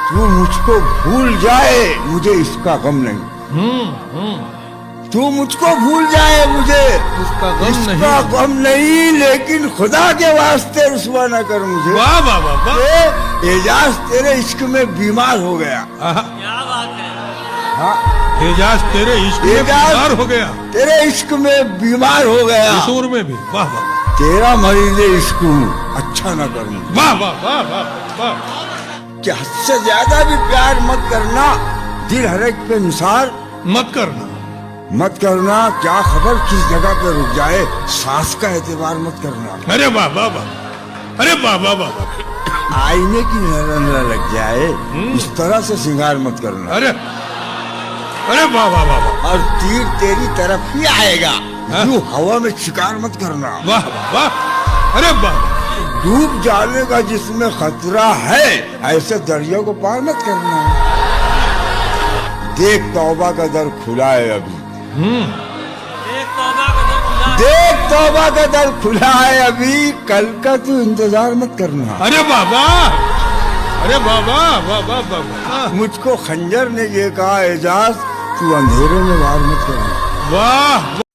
तू मुझको भूल जाए मुझे इसका गम नहीं। तू मुझको भूल जाए मुझे इसका गम नहीं, लेकिन खुदा के वास्ते रुसवा न कर मुझे। वाह वाह वाह वाह। एजाज तेरे इश्क में बीमार हो गया। क्या बात है। हाँ, एजाज तेरे इश्क में बीमार हो गया। तेरे इश्क में बीमार हो गया। इस उम्र में भी। वाह वाह। तेरा मरीज इश्क हूँ, अच्छा न करूँ। वाह वाह वाह वाह वाह। कि हद से ज्यादा भी प्यार मत करना, दिल हर एक पे निसार मत करना। मत करना, क्या खबर किस जगह पे रुक जाए, सांस का एतबार मत करना। अरे वाह वाह वाह। अरे वाह वाह वाह। आईने की नजर लग जाए, इस तरह से श्रृंगार मत करना। अरे अरे वाह वाह वाह वाह। और तीर तेरी तरफ ही आएगा, यूं हवा में शिकार मत करना। वाह वाह वाह। अरे वाह। डूब जाने का जिसमें खतरा है, ऐसे दरिया को पार मत करना। देख तौबा का दर खुला है अभी। देख तौबा का दर खुला है अभी, कल का तू इंतजार मत करना। अरे बाबा। अरे बाबा वाह वाह वाह। मुझको खंजर ने ये कहा, एजाज तू अंधेरे में वार मत करना। वाह।